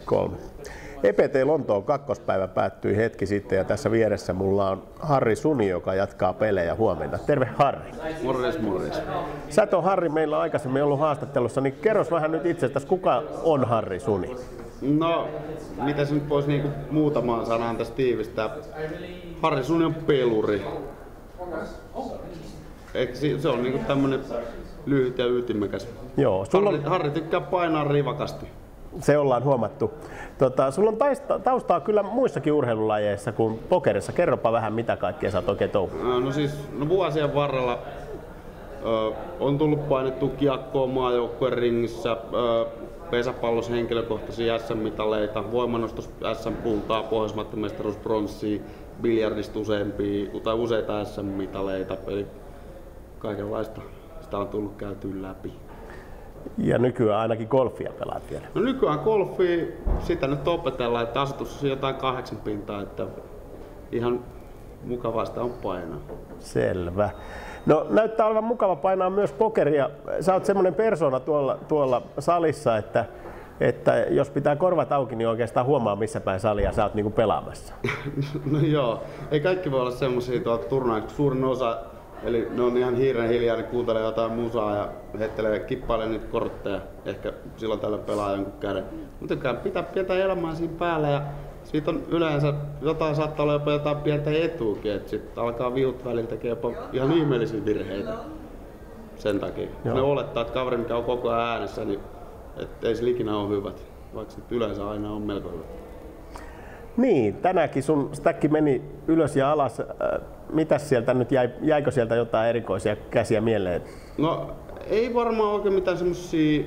3. EPT Lontoon kakkospäivä päättyi hetki sitten ja tässä vieressä mulla on Harri Suni, joka jatkaa pelejä huomenna. Terve Harri. Morjes, morjes. Sä et ole Harri meillä aikaisemmin ollut haastattelussa, niin kerros vähän nyt itsestäsi, kuka on Harri Suni? No, mitä se nyt voisi niinku muutamaan sanaan tästä tiivistää? Harri Suni on peluri. Se on niinku tämmönen lyhyt ja ytimekäs. Joo, Harri tykkää painaa rivakasti. Se ollaan huomattu. Sulla on taustaa kyllä muissakin urheilulajeissa kuin pokerissa. Kerropa vähän, mitä kaikkea sä oot oikein touhunut. No vuosien varrella on tullut painettua kiekkoa maajoukkueen ringissä, pesäpallossa henkilökohtaisia SM-mitaleita, voimannostus SM-kultaa, Pohjoismaiden mestaruuspronssia, biljardista useita SM-mitaleita, eli kaikenlaista sitä on tullut käytyä läpi. Ja nykyään ainakin golfia pelaat vielä. No nykyään golfia, sitä nyt opetellaan, että asetus on jotain 8 pintaa, että ihan mukavaa sitä on painaa. Selvä. No näyttää olevan mukava painaa myös pokeria. Sä oot semmoinen persona tuolla salissa, että jos pitää korvat auki, niin oikeastaan huomaa missä päin salia sä oot niinku pelaamassa. No joo, ei kaikki voi olla semmosia tuolta turnauksista. Suurin osa, eli ne on ihan hiiren hiljaa, ne kuuntelee jotain musaa ja heittelee, kippailee niitä kortteja. Ehkä silloin tällä pelaa jonkun käden. Mutta pitää pientä elämää siinä päällä ja siitä on yleensä jotain, saattaa olla jopa jotain pientä etuukin, että sitten alkaa vihut välillä tekee jopa ihan ihmeellisiä virheitä sen takia. Joo. Ne olettaa, että kaveri mikä on koko ajan äänessä, niin ei sillä ikinä ole hyvät, vaikka yleensä aina on melko hyvät. Niin, tänäänkin sun stäkki meni ylös ja alas. Mitäs sieltä nyt jäikö sieltä jotain erikoisia käsiä mieleen? No ei varmaan oikein mitään semmosia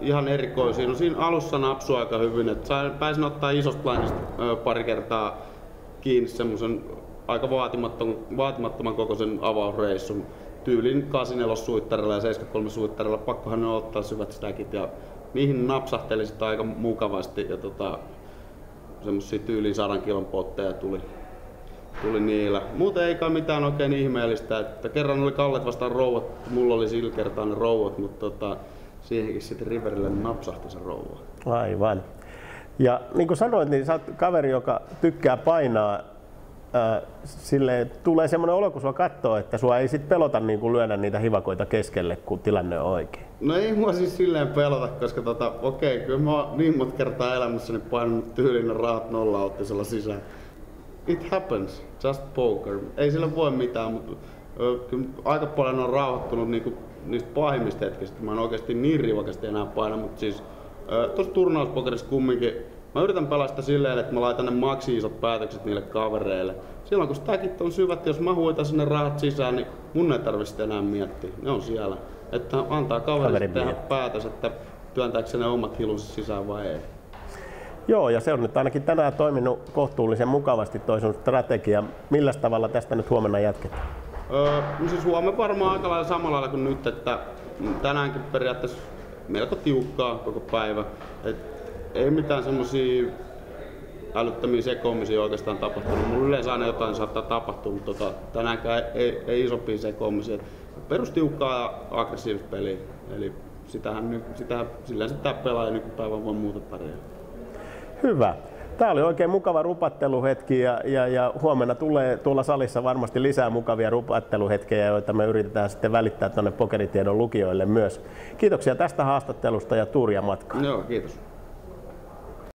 ihan erikoisia. No siinä alussa napsui aika hyvin, että pääsin ottaa isosta lainista pari kertaa kiinni semmosen aika vaatimattoman kokoisen avausreissun. Tyylin 84 suittarilla ja 73 suittarilla. Pakkohan ne ottaa syvät stäkit ja niihin napsahteli sitä aika mukavasti ja semmosia tyyliin 100 kilon potteja tuli niillä. Muuten ei kai mitään oikein ihmeellistä, että kerran oli Kallet vastaan rouvat, mulla oli sillä kertaa ne rouvat, mutta siihenkin sitten Riverille napsahti se rouva. Aivan. Ja niin kuin sanoit, niin sä oot kaveri, joka tykkää painaa. Sille tulee semmoinen olo, kun sua katsoo, että sua ei sit pelota niin kuin lyödä niitä hivakoita keskelle, kun tilanne on oikein. No ei mua siis silleen pelota, koska okei, kyllä mä oon niin monta kertaa elämässäni painanut tyylinen rahat nollaottisella sisään. It happens, just poker. Ei sillä voi mitään, mutta kyllä aika paljon on rauhoittunut niistä pahimmista hetkistä. Mä en oikeasti niin rivakasti enää paina, mutta siis tuossa turnauspokerissa kumminkin mä yritän pelaa sitä silleen, että mä laitan ne maksi isot päätökset niille kavereille. Silloin kun stäkit on syvät, jos mä huitan sinne rahat sisään, niin mun ei tarvitse enää miettiä. Ne on siellä. Että antaa kaverille tehdä päätös, että työntääkö se ne omat hilunsa sisään vai ei. Joo, ja se on nyt ainakin tänään toiminut kohtuullisen mukavasti toi sun strategia. Millä tavalla tästä nyt huomenna jatketaan? No siis huomenna varmaan aika lailla samalla lailla kuin nyt, että tänäänkin periaatteessa melko tiukkaa koko päivä. Ei mitään semmosia älyttömiä sekoamisia oikeastaan tapahtunut. Mulla yleensä aina jotain saattaa tapahtua, mutta tänäänkään ei isompia sekoamisia. Perustiukkaa ja aggressiivista peliä. Eli silleen se tää pelaaja nykypäivän vaan muuta pärjää. Hyvä. Tämä oli oikein mukava rupatteluhetki ja huomenna tulee tuolla salissa varmasti lisää mukavia rupatteluhetkejä, joita me yritetään sitten välittää tuonne Pokeritiedon lukijoille myös. Kiitoksia tästä haastattelusta ja tuuria matkaan. Joo, kiitos.